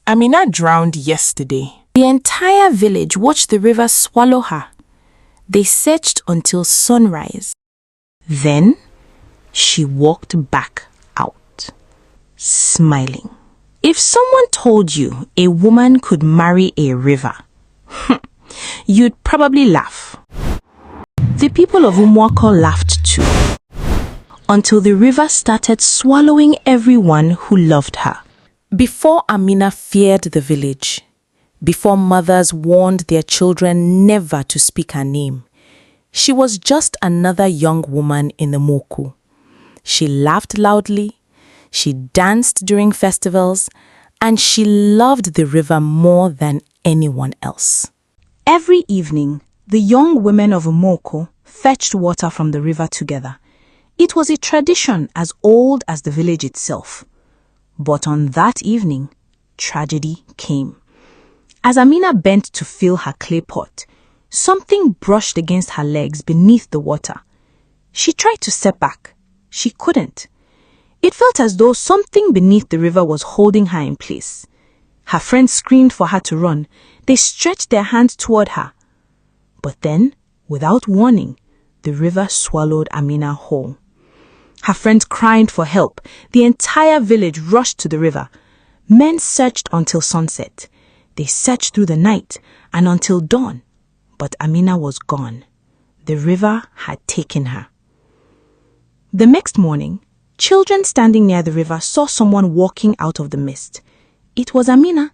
Amina drowned yesterday. The entire village watched the river swallow her. They searched until sunrise. Then she walked back out, smiling. If someone told you a woman could marry a river, you'd probably laugh. The people of Umuoko laughed too, until the river started swallowing everyone who loved her. Before Amina feared the village, before mothers warned their children never to speak her name, she was just another young woman in the Moku. She laughed loudly, she danced during festivals, and she loved the river more than anyone else. Every evening, the young women of Umoko fetched water from the river together. It was a tradition as old as the village itself. But on that evening, tragedy came. As Amina bent to fill her clay pot, something brushed against her legs beneath the water. She tried to step back. She couldn't. It felt as though something beneath the river was holding her in place. Her friends screamed for her to run. They stretched their hands toward her. But then, without warning, the river swallowed Amina whole. Her friends cried for help. The entire village rushed to the river. Men searched until sunset. They searched through the night and until dawn. But Amina was gone. The river had taken her. The next morning, children standing near the river saw someone walking out of the mist. It was Amina.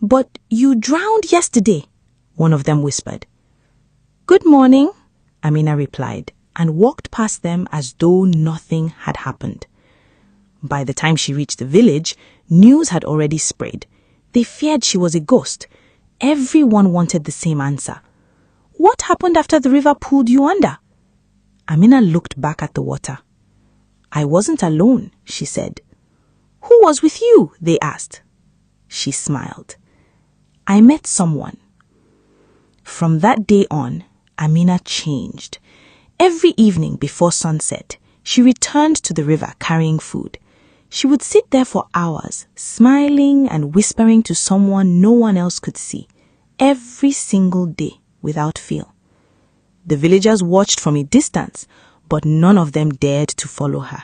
"But you drowned yesterday," one of them whispered. "Good morning," Amina replied, and walked past them as though nothing had happened. By the time she reached the village, news had already spread. They feared she was a ghost. Everyone wanted the same answer. "What happened after the river pulled you under?" Amina looked back at the water. "I wasn't alone," she said. "Who was with you?" they asked. She smiled. "I met someone." From that day on, Amina changed. Every evening before sunset, she returned to the river carrying food. She would sit there for hours, smiling and whispering to someone no one else could see, every single day without fail. The villagers watched from a distance, but none of them dared to follow her.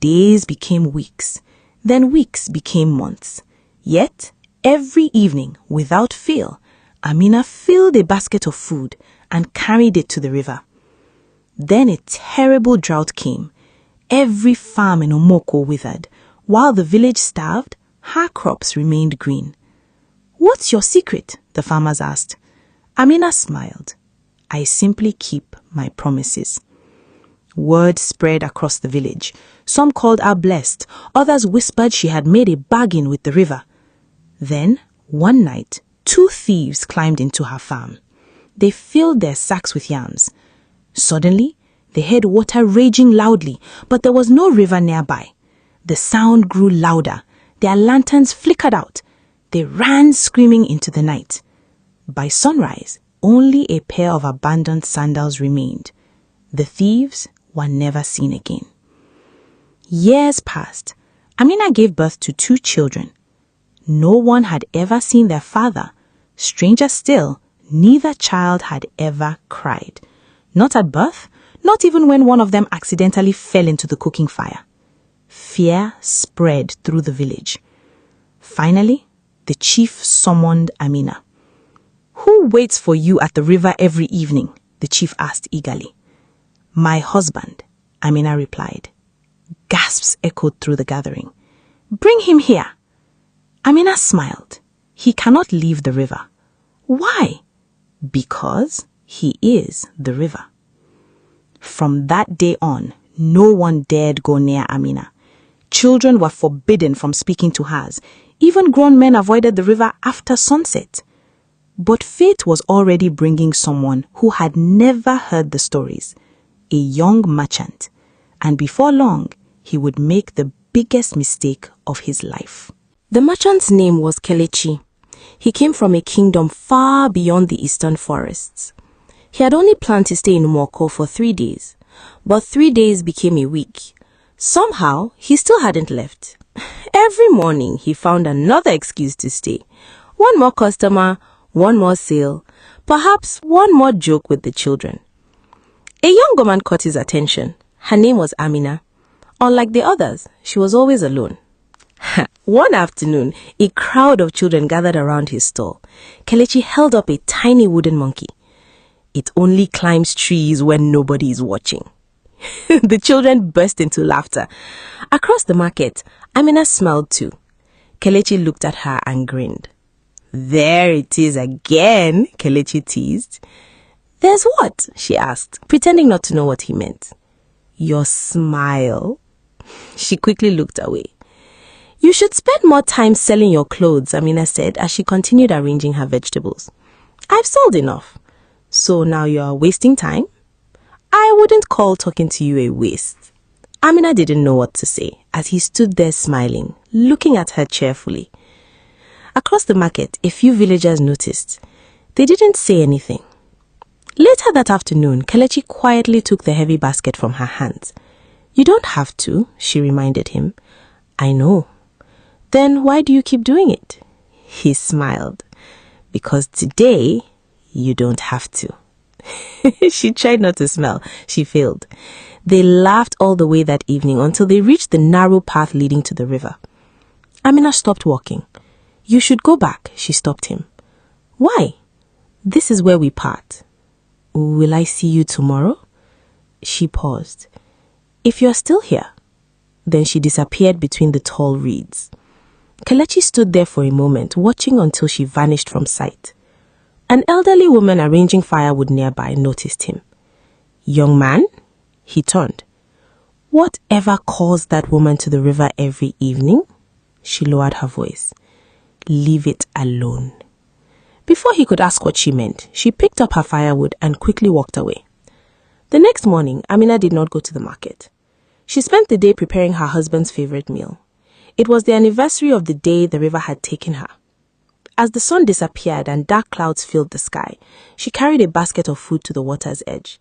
Days became weeks, then weeks became months. Yet, every evening, without fail, Amina filled a basket of food and carried it to the river. Then a terrible drought came. Every farm in Omoko withered. While the village starved, her crops remained green. "What's your secret?" the farmers asked. Amina smiled. "I simply keep my promises." Word spread across the village. Some called her blessed. Others whispered she had made a bargain with the river. Then, one night, 2 thieves climbed into her farm. They filled their sacks with yams. Suddenly, they heard water raging loudly, but there was no river nearby. The sound grew louder. Their lanterns flickered out. They ran screaming into the night. By sunrise, only a pair of abandoned sandals remained. The thieves were never seen again. Years passed. Amina gave birth to 2 children. No one had ever seen their father. Stranger still, neither child had ever cried. Not at birth, not even when one of them accidentally fell into the cooking fire. Fear spread through the village. Finally, the chief summoned Amina. "Who waits for you at the river every evening?" the chief asked eagerly. "My husband," Amina replied. Gasps echoed through the gathering. "Bring him here." Amina smiled. "He cannot leave the river." "Why?" "Because he is the river." From that day on, no one dared go near Amina. Children were forbidden from speaking to hers. Even grown men avoided the river after sunset. But fate was already bringing someone who had never heard the stories, a young merchant, and before long, he would make the biggest mistake of his life. The merchant's name was Kelechi. He came from a kingdom far beyond the eastern forests. He had only planned to stay in Umoko for 3 days, but 3 days became a week. Somehow, he still hadn't left, Every morning, he found another excuse to stay. One more customer, one more sale, perhaps one more joke with the children. A young woman caught his attention. Her name was Amina. Unlike the others, she was always alone. One afternoon, a crowd of children gathered around his stall. Kelechi held up a tiny wooden monkey. It only climbs trees when nobody is watching. The children burst into laughter. Across the market, Amina smiled too. Kelechi looked at her and grinned. "There it is again," Kelechi teased. "There's what?" she asked, pretending not to know what he meant. "Your smile." She quickly looked away. "You should spend more time selling your clothes," Amina said as she continued arranging her vegetables. "I've sold enough. So now you're wasting time?" "I wouldn't call talking to you a waste." Amina didn't know what to say as he stood there smiling, looking at her cheerfully. Across the market, a few villagers noticed. They didn't say anything. Later that afternoon, Kelechi quietly took the heavy basket from her hands. "You don't have to," she reminded him. "I know." "Then why do you keep doing it?" He smiled. "Because today, you don't have to." She tried not to smile. She failed. They laughed all the way that evening until they reached the narrow path leading to the river. Amina stopped walking. "You should go back," she stopped him. "Why?" "This is where we part." "Will I see you tomorrow?" She paused. "If you're still here." Then she disappeared between the tall reeds. Kelechi stood there for a moment, watching until she vanished from sight. An elderly woman arranging firewood nearby noticed him. "Young man?" He turned. "Whatever caused that woman to the river every evening?" She lowered her voice. "Leave it alone." Before he could ask what she meant, she picked up her firewood and quickly walked away. The next morning, Amina did not go to the market. She spent the day preparing her husband's favorite meal. It was the anniversary of the day the river had taken her. As the sun disappeared and dark clouds filled the sky, she carried a basket of food to the water's edge.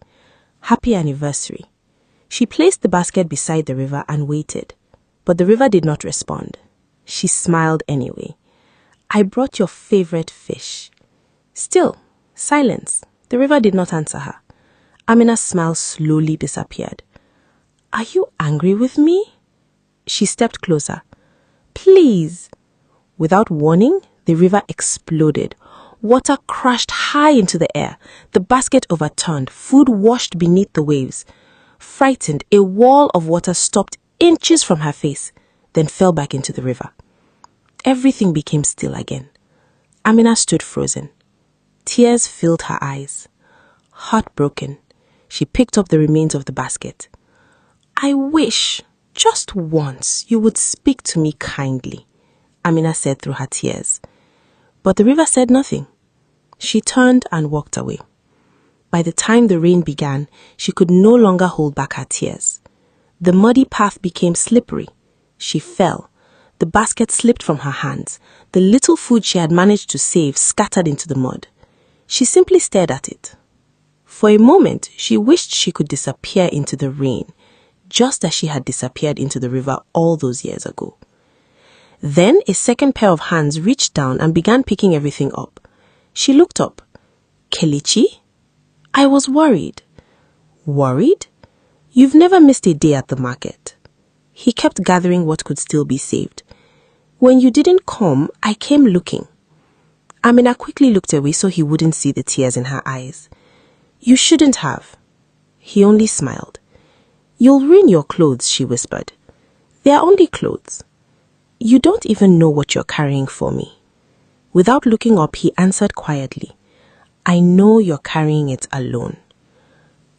Happy anniversary. She placed the basket beside the river and waited, but the river did not respond. She smiled anyway. "I brought your favorite fish." Still, silence. The river did not answer her. Amina's smile slowly disappeared. "Are you angry with me?" She stepped closer. "Please." Without warning, the river exploded. Water crashed high into the air. The basket overturned. Food washed beneath the waves. Frightened, a wall of water stopped inches from her face, then fell back into the river. Everything became still again. Amina stood frozen. Tears filled her eyes. Heartbroken, she picked up the remains of the basket. "I wish, just once, you would speak to me kindly," Amina said through her tears. But the river said nothing. She turned and walked away. By the time the rain began, she could no longer hold back her tears. The muddy path became slippery. She fell. The basket slipped from her hands. The little food she had managed to save scattered into the mud. She simply stared at it. For a moment, she wished she could disappear into the rain, just as she had disappeared into the river all those years ago. Then a second pair of hands reached down and began picking everything up. She looked up. "Kelechi?" "I was worried." "Worried? You've never missed a day at the market." He kept gathering what could still be saved. "When you didn't come, I came looking." Amina quickly looked away so he wouldn't see the tears in her eyes. "You shouldn't have." He only smiled. "You'll ruin your clothes," she whispered. "They are only clothes." "You don't even know what you're carrying for me." Without looking up, he answered quietly, "I know you're carrying it alone."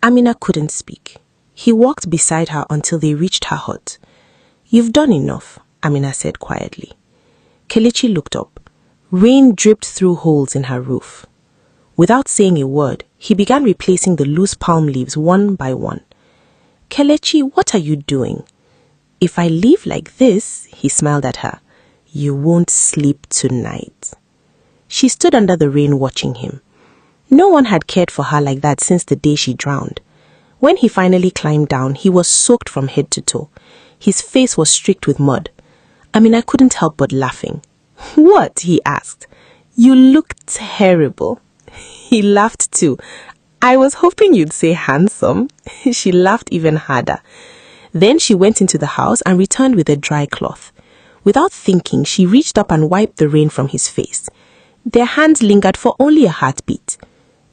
Amina couldn't speak. He walked beside her until they reached her hut. "You've done enough," Amina said quietly. Kelechi looked up. Rain dripped through holes in her roof. Without saying a word, he began replacing the loose palm leaves one by one. "Kelechi, what are you doing?" "If I leave like this," he smiled at her, "you won't sleep tonight." She stood under the rain watching him. No one had cared for her like that since the day she drowned. When he finally climbed down, he was soaked from head to toe. His face was streaked with mud. Amina couldn't help but laughing. "What?" he asked. "You look terrible." He laughed too. "I was hoping you'd say handsome." She laughed even harder. Then she went into the house and returned with a dry cloth. Without thinking, she reached up and wiped the rain from his face. Their hands lingered for only a heartbeat.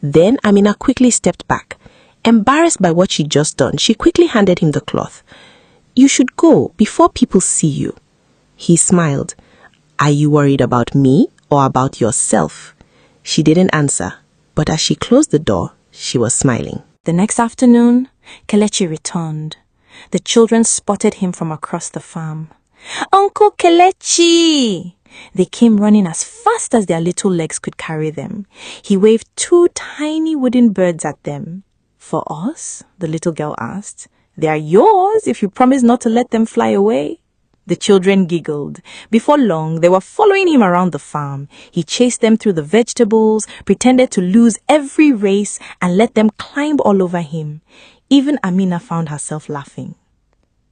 Then Amina quickly stepped back. Embarrassed by what she'd just done, she quickly handed him the cloth. "You should go before people see you." He smiled. "Are you worried about me or about yourself?" She didn't answer, but as she closed the door, she was smiling. The next afternoon, Kelechi returned. The children spotted him from across the farm. "Uncle Kelechi!" They came running as fast as their little legs could carry them. He waved 2 tiny wooden birds at them. "For us?" the little girl asked. "They are yours if you promise not to let them fly away." The children giggled. Before long, they were following him around the farm. He chased them through the vegetables, pretended to lose every race, and let them climb all over him. Even Amina found herself laughing.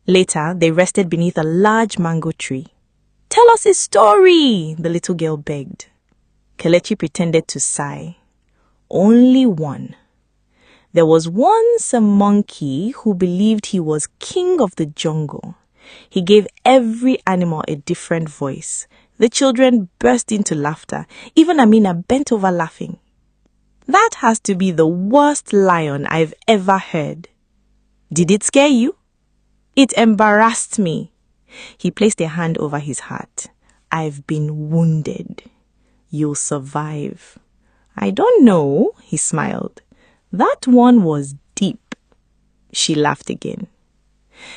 Later, they rested beneath a large mango tree. "Tell us a story," the little girl begged. Kelechi pretended to sigh. "Only one. There was once a monkey who believed he was king of the jungle. He gave every animal a different voice. The children burst into laughter. Even Amina bent over laughing. "That has to be the worst lion I've ever heard." "Did it scare you?" "It embarrassed me." He placed a hand over his heart. "I've been wounded. You'll survive." "I don't know," he smiled. "That one was deep." She laughed again.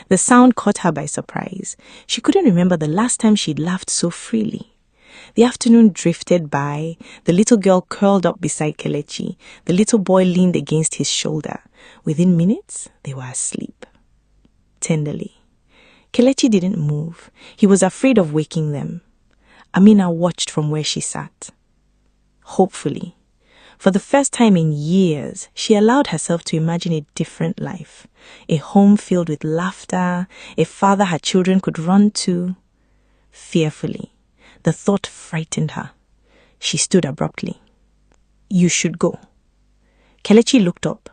The sound caught her by surprise. She couldn't remember the last time she'd laughed so freely. The afternoon drifted by. The little girl curled up beside Kelechi. The little boy leaned against his shoulder. Within minutes, they were asleep. Tenderly, Kelechi didn't move. He was afraid of waking them. Amina watched from where she sat. Hopefully, for the first time in years, she allowed herself to imagine a different life. A home filled with laughter, a father her children could run to. Fearfully, the thought frightened her. She stood abruptly. "You should go." Kelechi looked up.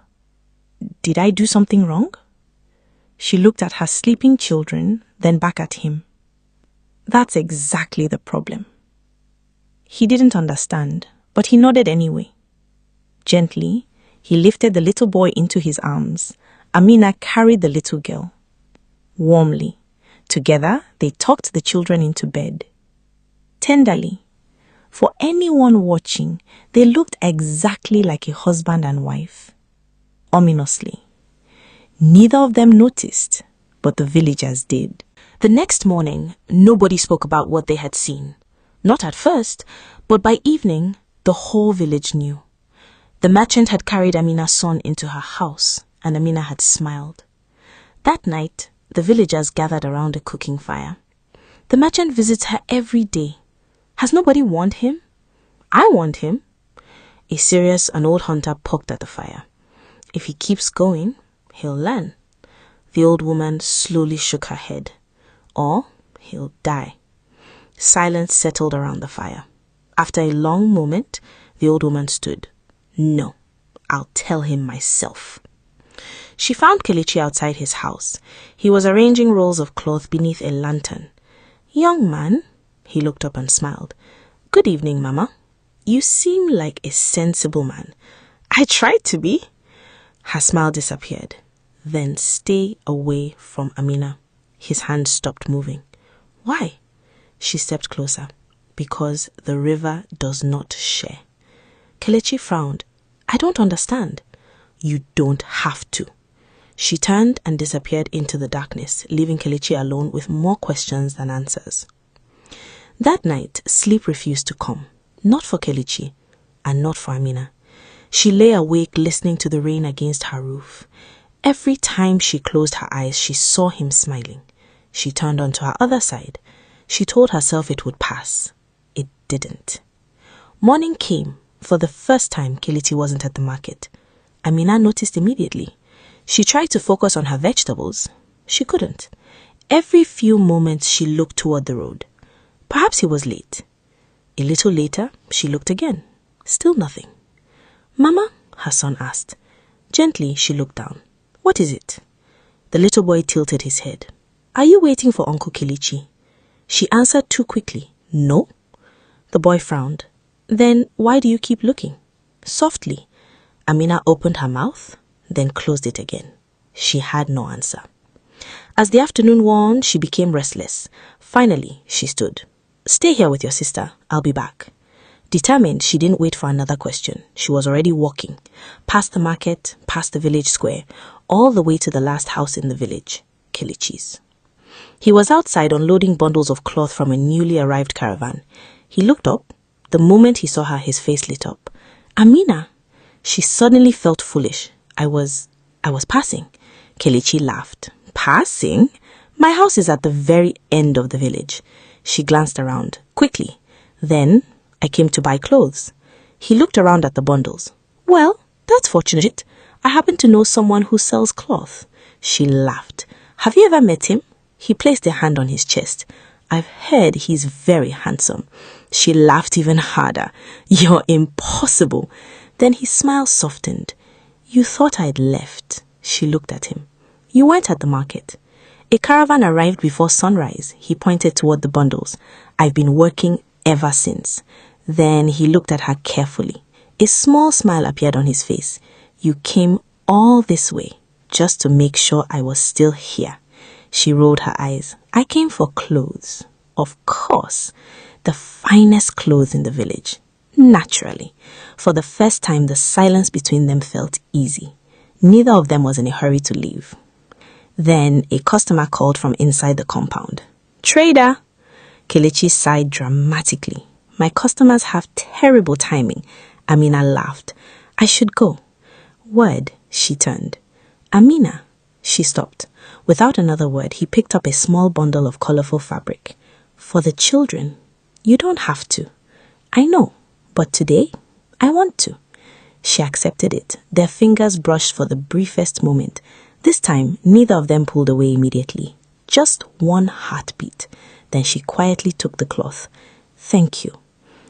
"Did I do something wrong?" She looked at her sleeping children, then back at him. "That's exactly the problem." He didn't understand, but he nodded anyway. Gently, he lifted the little boy into his arms. Amina carried the little girl. Warmly, together, they tucked the children into bed. Tenderly, for anyone watching, they looked exactly like a husband and wife. Ominously, neither of them noticed, but the villagers did. The next morning, nobody spoke about what they had seen. Not at first, but by evening, the whole village knew. The merchant had carried Amina's son into her house, and Amina had smiled. That night, the villagers gathered around a cooking fire. "The merchant visits her every day. Has nobody warned him?" "I warned him." A serious and old hunter poked at the fire. "If he keeps going, he'll learn." The old woman slowly shook her head. "Or he'll die." Silence settled around the fire. After a long moment, the old woman stood. "No, I'll tell him myself." She found Kelechi outside his house. He was arranging rolls of cloth beneath a lantern. "Young man," he looked up and smiled. "Good evening, Mama. You seem like a sensible man." "I tried to be." Her smile disappeared. "Then stay away from Amina." His hand stopped moving. "Why?" She stepped closer. "Because the river does not share." Kelechi frowned. "I don't understand." "You don't have to." She turned and disappeared into the darkness, leaving Kelechi alone with more questions than answers. That night, sleep refused to come. Not for Kelechi, and not for Amina. She lay awake listening to the rain against her roof. Every time she closed her eyes, she saw him smiling. She turned onto her other side. She told herself it would pass. It didn't. Morning came. For the first time, Kelechi wasn't at the market. Amina noticed immediately. She tried to focus on her vegetables. She couldn't. Every few moments, she looked toward the road. Perhaps he was late. A little later, she looked again. Still nothing. "Mama?" her son asked. Gently, she looked down. "What is it?" The little boy tilted his head. "Are you waiting for Uncle Kelechi?" She answered too quickly. "No." The boy frowned. "Then why do you keep looking?" Softly, Amina opened her mouth, then closed it again. She had no answer. As the afternoon wore on, she became restless. Finally, she stood. "Stay here with your sister. I'll be back." Determined, she didn't wait for another question. She was already walking, past the market, past the village square, all the way to the last house in the village, Kelechi's. He was outside unloading bundles of cloth from a newly arrived caravan. He looked up. The moment he saw her, his face lit up. "Amina!" She suddenly felt foolish. I was passing. Kelechi laughed. "Passing? My house is at the very end of the village." She glanced around, quickly. "Then I came to buy clothes." He looked around at the bundles. "Well, that's fortunate. I happen to know someone who sells cloth." She laughed. "Have you ever met him?" He placed a hand on his chest. "I've heard he's very handsome." She laughed even harder. "You're impossible." Then his smile softened. "You thought I'd left." She looked at him. "You weren't at the market." "A caravan arrived before sunrise." He pointed toward the bundles. "I've been working ever since." Then he looked at her carefully. A small smile appeared on his face. "You came all this way just to make sure I was still here." She rolled her eyes. "I came for clothes." "Of course. The finest clothes in the village." Naturally. For the first time, the silence between them felt easy. Neither of them was in a hurry to leave. Then a customer called from inside the compound. "Trader!" Kelechi sighed dramatically. "My customers have terrible timing." Amina laughed. "I should go." "Word," she turned. "Amina." She stopped. Without another word, he picked up a small bundle of colorful fabric. "For the children." "You don't have to." "I know, but today, I want to." She accepted it. Their fingers brushed for the briefest moment. This time, neither of them pulled away immediately. Just one heartbeat. Then she quietly took the cloth. "Thank you."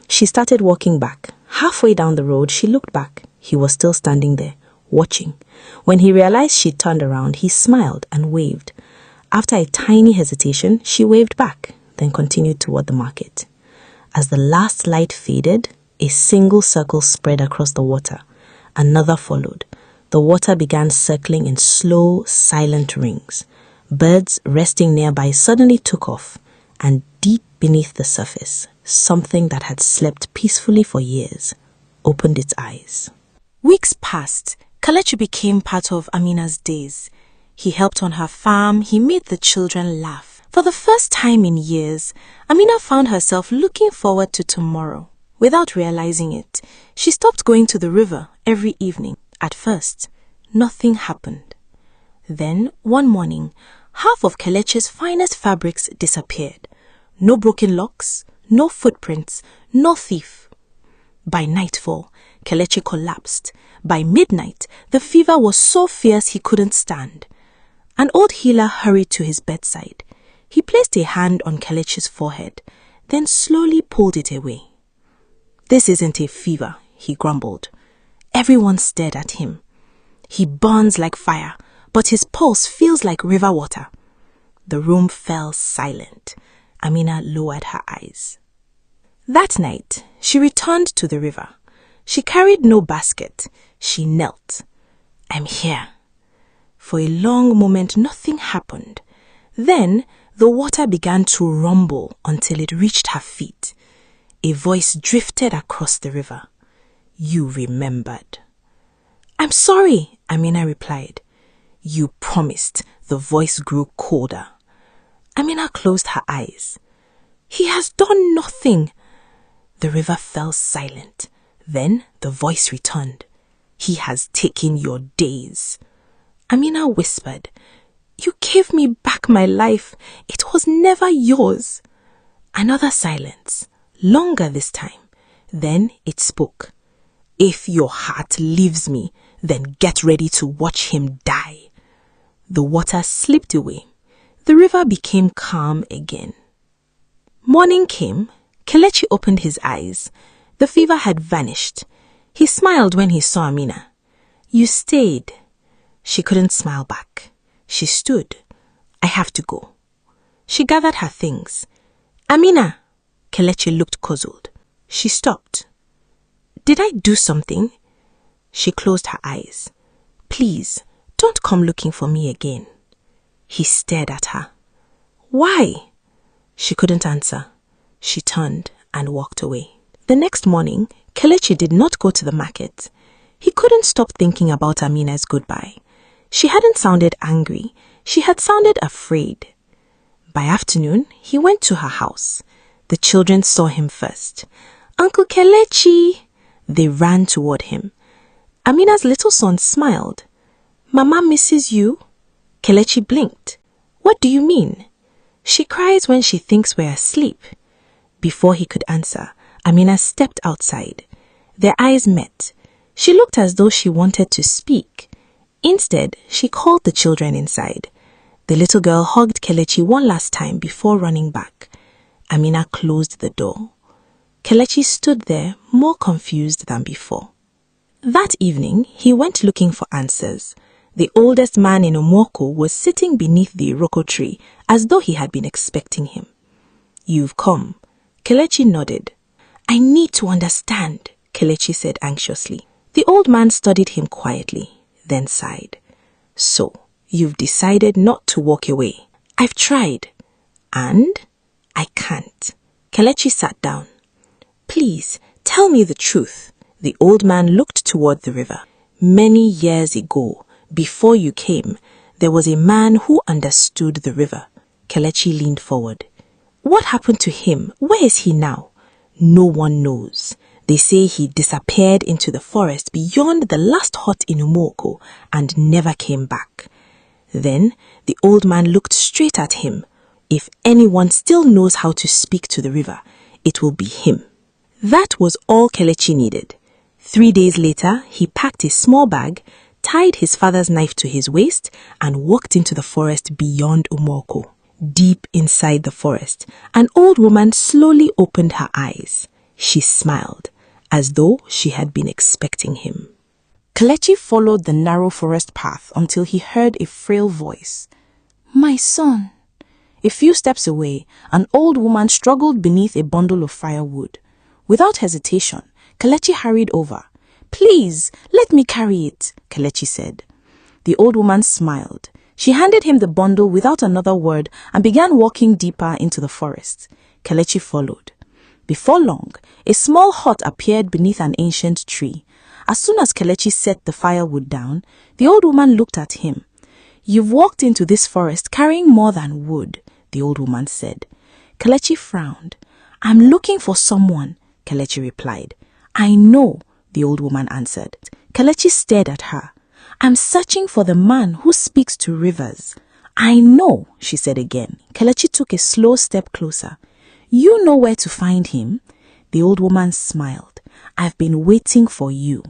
She started walking back. Halfway down the road, she looked back. He was still standing there, watching. When he realized she turned around, he smiled and waved. After a tiny hesitation, she waved back, then continued toward the market. As the last light faded, a single circle spread across the water. Another followed. The water began circling in slow, silent rings. Birds resting nearby suddenly took off, and deep beneath the surface, something that had slept peacefully for years opened its eyes. Weeks passed. Kelechi became part of Amina's days. He helped on her farm. He made the children laugh. For the first time in years, Amina found herself looking forward to tomorrow. Without realizing it, she stopped going to the river every evening. At first, nothing happened. Then, one morning, half of Kelechi's finest fabrics disappeared. No broken locks, no footprints, no thief. By nightfall, Kelechi collapsed. By midnight, the fever was so fierce he couldn't stand. An old healer hurried to his bedside. He placed a hand on Kelechi's forehead, then slowly pulled it away. "This isn't a fever," he grumbled. Everyone stared at him. "He burns like fire, but his pulse feels like river water." The room fell silent. Amina lowered her eyes. That night, she returned to the river. She carried no basket. She knelt. "I'm here." For a long moment, nothing happened. Then, the water began to rumble until it reached her feet. A voice drifted across the river. "You remembered." "I'm sorry," Amina replied. "You promised." The voice grew colder. Amina closed her eyes. "He has done nothing." The river fell silent. Then the voice returned. "He has taken your days." Amina whispered, "You gave me back my life. It was never yours." Another silence, longer this time. Then it spoke. "If your heart leaves me, then get ready to watch him die." The water slipped away. The river became calm again. Morning came. Kelechi opened his eyes. The fever had vanished. He smiled when he saw Amina. "You stayed." She couldn't smile back. She stood. "I have to go." She gathered her things. "Amina!" Kelechi looked puzzled. She stopped. "Did I do something?" She closed her eyes. "Please, don't come looking for me again." He stared at her. "Why?" She couldn't answer. She turned and walked away. The next morning, Kelechi did not go to the market. He couldn't stop thinking about Amina's goodbye. She hadn't sounded angry. She had sounded afraid. By afternoon, he went to her house. The children saw him first. "Uncle Kelechi!" They ran toward him. Amina's little son smiled. "Mama misses you?" Kelechi blinked. "What do you mean?" "She cries when she thinks we're asleep." Before he could answer, Amina stepped outside. Their eyes met. She looked as though she wanted to speak. Instead, she called the children inside. The little girl hugged Kelechi one last time before running back. Amina closed the door. Kelechi stood there more confused than before. That evening, he went looking for answers. The oldest man in Umwoko was sitting beneath the iroko tree as though he had been expecting him. "You've come." Kelechi nodded. "I need to understand," Kelechi said anxiously. The old man studied him quietly, then sighed. "So, you've decided not to walk away." "I've tried." "And?" "I can't." Kelechi sat down. "Please, tell me the truth." The old man looked toward the river. "Many years ago, before you came, there was a man who understood the river." Kelechi leaned forward. "What happened to him? Where is he now?" "No one knows. They say he disappeared into the forest beyond the last hut in Umoko and never came back." Then the old man looked straight at him. "If anyone still knows how to speak to the river, it will be him." That was all Kelechi needed. 3 days later, he packed a small bag, tied his father's knife to his waist, and walked into the forest beyond Umoko. Deep inside the forest, an old woman slowly opened her eyes. She smiled, as though she had been expecting him. Kelechi followed the narrow forest path until he heard a frail voice. "My son." A few steps away, an old woman struggled beneath a bundle of firewood. Without hesitation, Kelechi hurried over. "Please, let me carry it," Kelechi said. The old woman smiled. She handed him the bundle without another word and began walking deeper into the forest. Kelechi followed. Before long, a small hut appeared beneath an ancient tree. As soon as Kelechi set the firewood down, the old woman looked at him. "You've walked into this forest carrying more than wood," the old woman said. Kelechi frowned. "I'm looking for someone," Kelechi replied. "I know," the old woman answered. Kelechi stared at her. "I'm searching for the man who speaks to rivers." "I know," she said again. Kelechi took a slow step closer. "You know where to find him?" The old woman smiled. "I've been waiting for you."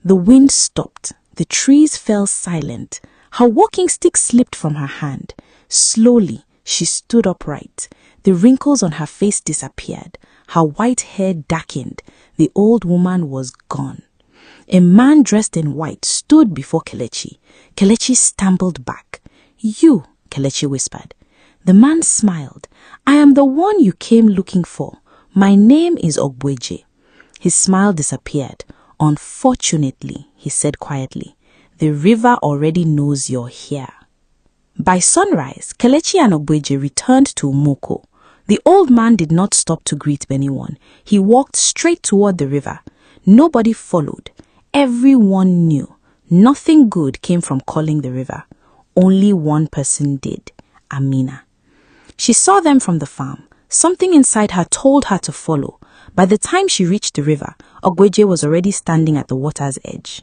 The wind stopped. The trees fell silent. Her walking stick slipped from her hand. Slowly, she stood upright. The wrinkles on her face disappeared. Her white hair darkened. The old woman was gone. A man dressed in white stood before Kelechi. Kelechi stumbled back. "You," Kelechi whispered. The man smiled. "I am the one you came looking for. My name is Ogbeje." His smile disappeared. "Unfortunately," he said quietly, "the river already knows you're here." By sunrise, Kelechi and Ogbeje returned to Umoko. The old man did not stop to greet anyone. He walked straight toward the river. Nobody followed. Everyone knew. Nothing good came from calling the river. Only one person did, Amina. She saw them from the farm. Something inside her told her to follow. By the time she reached the river, Ogbeje was already standing at the water's edge.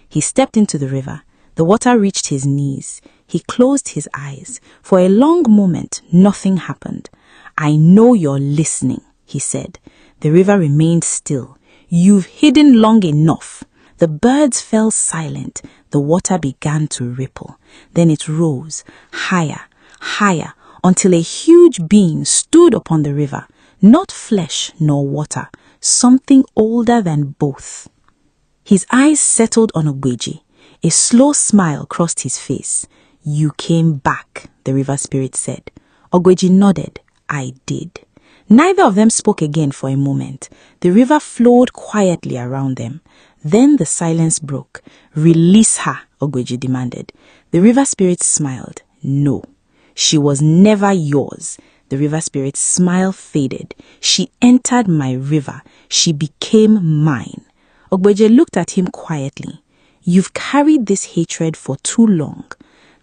He stepped into the river. The water reached his knees. He closed his eyes. For a long moment, nothing happened. "I know you're listening," he said. The river remained still. "You've hidden long enough." The birds fell silent. The water began to ripple. Then it rose, higher, higher, until a huge being stood upon the river, not flesh nor water, something older than both. His eyes settled on Ogbeji. A slow smile crossed his face. "You came back," the river spirit said. Ogbeji nodded. "I did." Neither of them spoke again for a moment. The river flowed quietly around them. Then the silence broke. "Release her," Ogbeji demanded. The river spirit smiled. "No, she was never yours." The river spirit's smile faded. "She entered my river. She became mine." Ogbeji looked at him quietly. "You've carried this hatred for too long."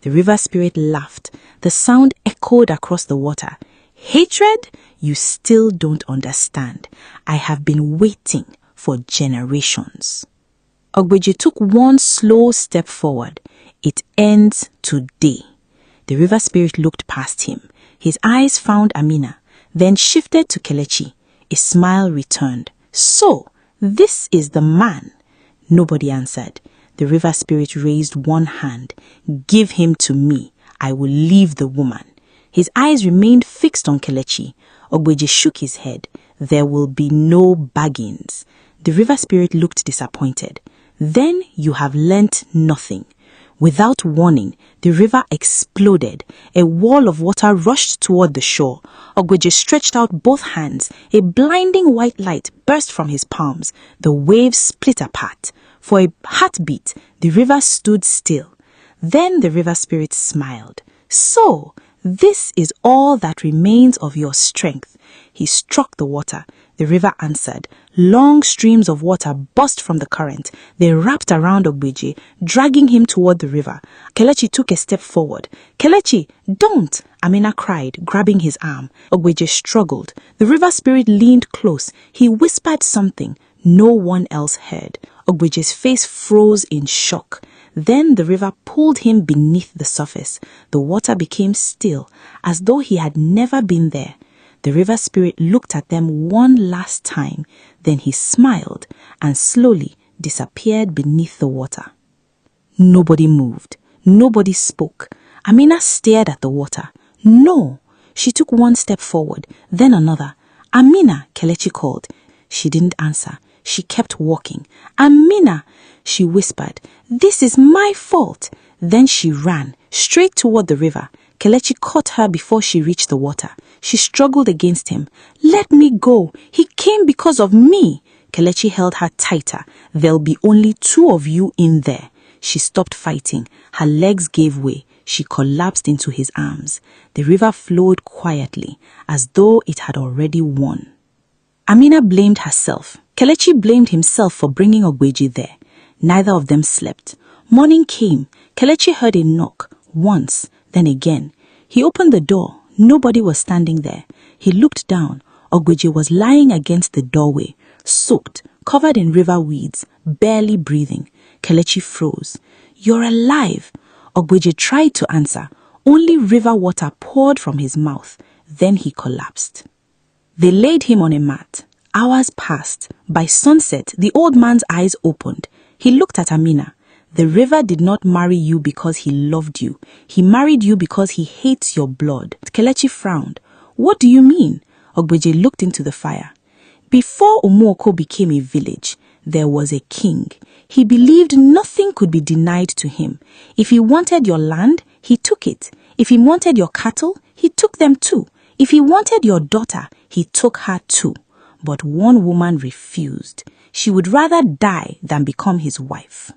The river spirit laughed. The sound echoed across the water. "Hatred? You still don't understand. I have been waiting for generations." Ogbeji took one slow step forward. "It ends today." The river spirit looked past him. His eyes found Amina, then shifted to Kelechi. A smile returned. "So, this is the man." Nobody answered. The river spirit raised one hand. "Give him to me. I will leave the woman." His eyes remained fixed on Kelechi. Ogbeji shook his head. "There will be no bargains." The river spirit looked disappointed. "Then you have learnt nothing." Without warning, the river exploded. A wall of water rushed toward the shore. Ogbeji stretched out both hands. A blinding white light burst from his palms. The waves split apart. For a heartbeat, the river stood still. Then the river spirit smiled. "So, this is all that remains of your strength." He struck the water. The river answered. Long streams of water burst from the current. They wrapped around Ogbeji, dragging him toward the river. Kelechi took a step forward. "Kelechi, don't!" Amina cried, grabbing his arm. Ogbeji struggled. The river spirit leaned close. He whispered something no one else heard. Ogbeji's face froze in shock. Then the river pulled him beneath the surface. The water became still, as though he had never been there. The river spirit looked at them one last time. Then he smiled and slowly disappeared beneath the water. Nobody moved. Nobody spoke. Amina stared at the water. "No." She took one step forward, then another. "Amina," Kelechi called. She didn't answer. She kept walking. "Amina," she whispered, "this is my fault." Then she ran straight toward the river. Kelechi caught her before she reached the water. She struggled against him. "Let me go. He came because of me." Kelechi held her tighter. "There'll be only two of you in there." She stopped fighting. Her legs gave way. She collapsed into his arms. The river flowed quietly, as though it had already won. Amina blamed herself. Kelechi blamed himself for bringing Ogbeji there. Neither of them slept. Morning came. Kelechi heard a knock. Once, then again. He opened the door. Nobody was standing there. He looked down. Ogbeji was lying against the doorway, soaked, covered in river weeds, barely breathing. Kelechi froze. "You're alive." Ogbeji tried to answer. Only river water poured from his mouth. Then he collapsed. They laid him on a mat. Hours passed. By sunset, the old man's eyes opened. He looked at Amina. "The river did not marry you because he loved you. He married you because he hates your blood." Kelechi frowned. "What do you mean?" Ogbeji looked into the fire. "Before Umuoko became a village, there was a king. He believed nothing could be denied to him. If he wanted your land, he took it. If he wanted your cattle, he took them too. If he wanted your daughter, he took her too. But one woman refused. She would rather die than become his wife."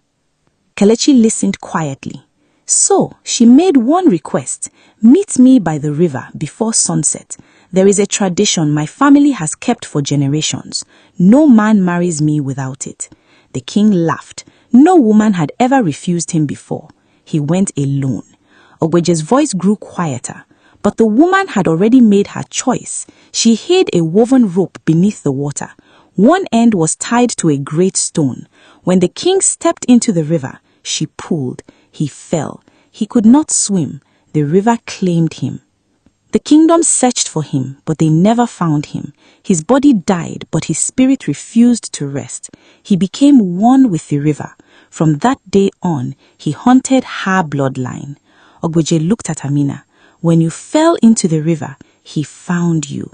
Kelechi listened quietly. "So she made one request. Meet me by the river before sunset. There is a tradition my family has kept for generations. No man marries me without it." The king laughed. No woman had ever refused him before. He went alone. Ogbeji's voice grew quieter. But the woman had already made her choice. She hid a woven rope beneath the water. One end was tied to a great stone. When the king stepped into the river, she pulled. He fell. He could not swim. The river claimed him. The kingdom searched for him, but they never found him. His body died, but his spirit refused to rest. He became one with the river. From that day on, he haunted her bloodline. Ogbeji looked at Amina. When you fell into the river, he found you."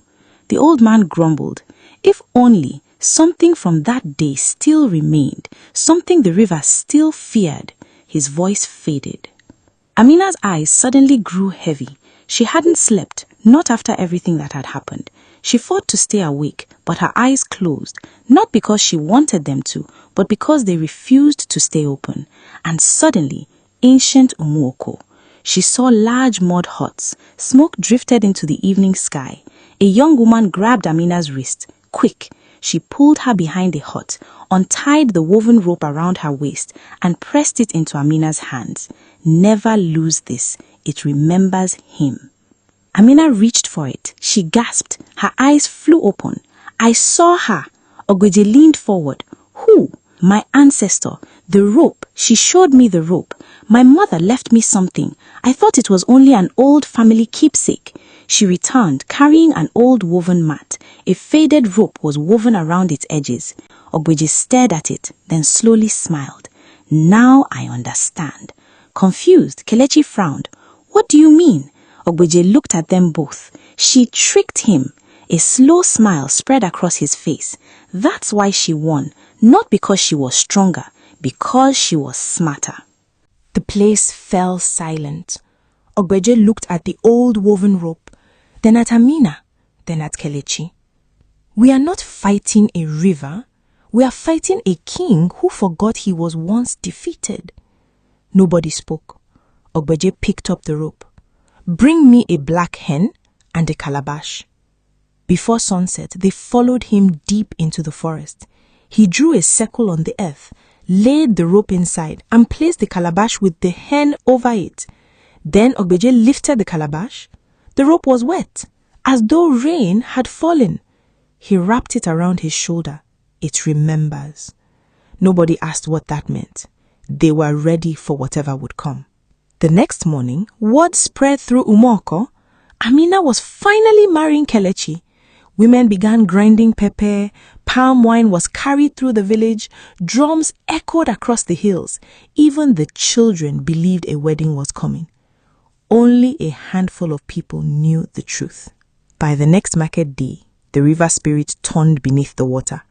The old man grumbled. If only something from that day still remained, something the river still feared. His voice faded. Amina's eyes suddenly grew heavy. She hadn't slept, not after everything that had happened. She fought to stay awake, but her eyes closed, not because she wanted them to, but because they refused to stay open. And suddenly, ancient Umuoko. She saw large mud huts. Smoke drifted into the evening sky. A young woman grabbed Amina's wrist. Quick! She pulled her behind a hut, untied the woven rope around her waist, and pressed it into Amina's hands. Never lose this. It remembers him. Amina reached for it. She gasped. Her eyes flew open. "I saw her." Ogbeje leaned forward. "Who?" "My ancestor. The rope. She showed me the rope. My mother left me something. I thought it was only an old family keepsake." She returned, carrying an old woven mat. A faded rope was woven around its edges. Ogbeje stared at it, then slowly smiled. "Now I understand." Confused, Kelechi frowned. "What do you mean?" Ogbeje looked at them both. She tricked him. A slow smile spread across his face. That's why she won, not because she was stronger, because she was smarter. The place fell silent. Ogbeje looked at the old woven rope, then at Amina, then at Kelechi. "We are not fighting a river. We are fighting a king who forgot he was once defeated." Nobody spoke. Ogbeje picked up the rope. "Bring me a black hen and a calabash." Before sunset, they followed him deep into the forest. He drew a circle on the earth, laid the rope inside, and placed the calabash with the hen over it. Then Ogbeje lifted the calabash. The rope was wet, as though rain had fallen. He wrapped it around his shoulder. It remembers. Nobody asked what that meant. They were ready for whatever would come. The next morning, word spread through Umoko. Amina was finally marrying Kelechi. Women began grinding pepper. Palm wine was carried through the village. Drums echoed across the hills. Even the children believed a wedding was coming. Only a handful of people knew the truth. By the next market day, the river spirit turned beneath the water.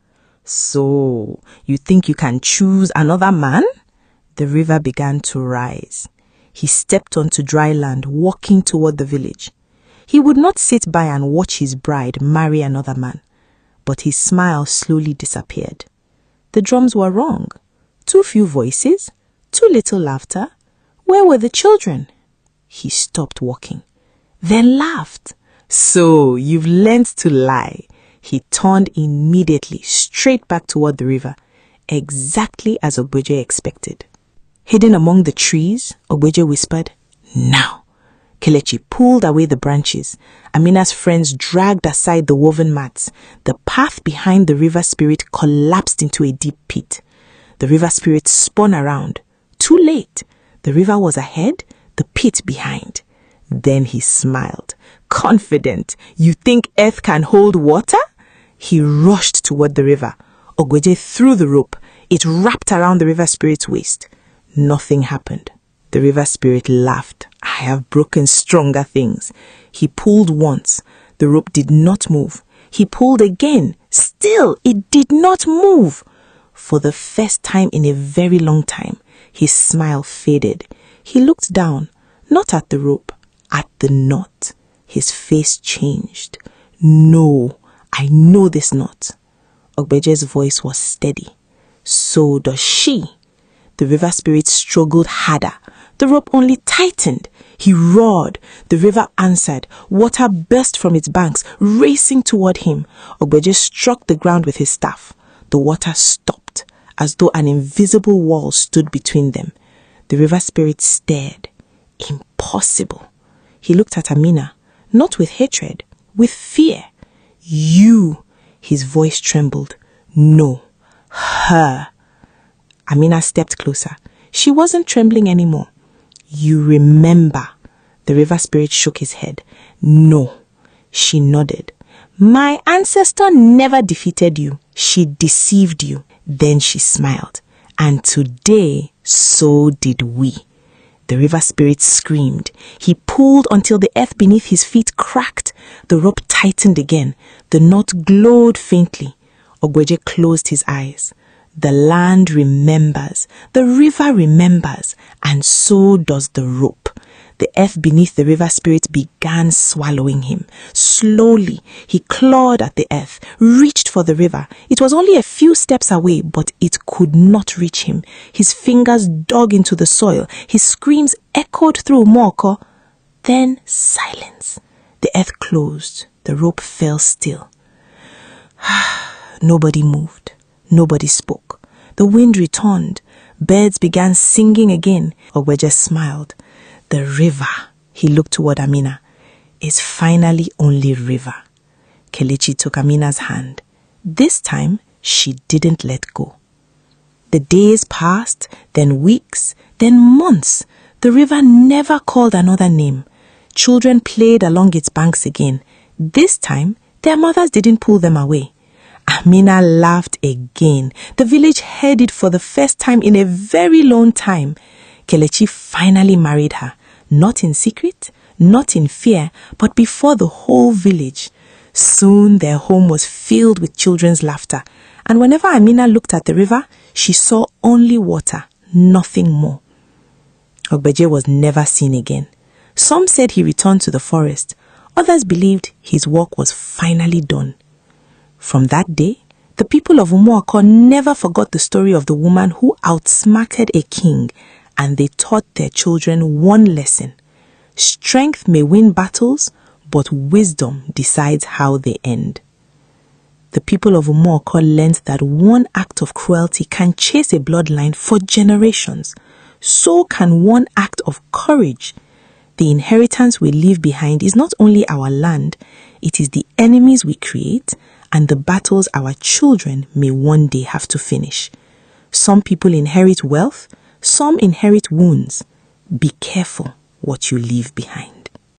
"So, you think you can choose another man?" The river began to rise. He stepped onto dry land, walking toward the village. He would not sit by and watch his bride marry another man, but his smile slowly disappeared. The drums were wrong. Too few voices, too little laughter. Where were the children? He stopped walking, then laughed. "So, you've learned to lie." He turned immediately, straight back toward the river, exactly as Ogbeje expected. Hidden among the trees, Ogbeje whispered, "Now." Kelechi pulled away the branches. Amina's friends dragged aside the woven mats. The path behind the river spirit collapsed into a deep pit. The river spirit spun around. Too late. The river was ahead, the pit behind. Then he smiled. Confident. "You think earth can hold water?" He rushed toward the river. Ogbeje threw the rope. It wrapped around the river spirit's waist. Nothing happened. The river spirit laughed. "I have broken stronger things." He pulled once. The rope did not move. He pulled again. Still, it did not move. For the first time in a very long time, his smile faded. He looked down, not at the rope, at the knot. His face changed. "No, I know this knot." Ogbeje's voice was steady. "So does she." The river spirit struggled harder. The rope only tightened. He roared. The river answered. Water burst from its banks, racing toward him. Ogbeje struck the ground with his staff. The water stopped, as though an invisible wall stood between them. The river spirit stared. Impossible. He looked at Amina, not with hatred, with fear. "You," his voice trembled. "No, her." Amina stepped closer. She wasn't trembling anymore. "You remember." The river spirit shook his head. "No." She nodded. "My ancestor never defeated you. She deceived you." Then she smiled. "And today, so did we." The river spirit screamed. He pulled until the earth beneath his feet cracked. The rope tightened again. The knot glowed faintly. Ogweje closed his eyes. The land remembers, the river remembers, and so does the rope. The earth beneath the river spirit began swallowing him. Slowly, he clawed at the earth, reached for the river. It was only a few steps away, but it could not reach him. His fingers dug into the soil. His screams echoed through Moko. Then silence. The earth closed. The rope fell still. Nobody moved. Nobody spoke. The wind returned. Birds began singing again. Ogweje smiled. The river, he looked toward Amina, is finally only river. Kelechi took Amina's hand. This time, she didn't let go. The days passed, then weeks, then months. The river never called another name. Children played along its banks again. This time, their mothers didn't pull them away. Amina laughed again. The village heard it for the first time in a very long time. Kelechi finally married her. Not in secret, not in fear, but before the whole village. Soon their home was filled with children's laughter. And whenever Amina looked at the river, she saw only water, nothing more. Ogbeje was never seen again. Some said he returned to the forest. Others believed his work was finally done. From that day, the people of Umuoko never forgot the story of the woman who outsmarted a king, and they taught their children one lesson. Strength may win battles, but wisdom decides how they end. The people of Umuoko learned that one act of cruelty can chase a bloodline for generations. So can one act of courage. The inheritance we leave behind is not only our land, it is the enemies we create and the battles our children may one day have to finish. Some people inherit wealth, some inherit wounds. Be careful what you leave behind.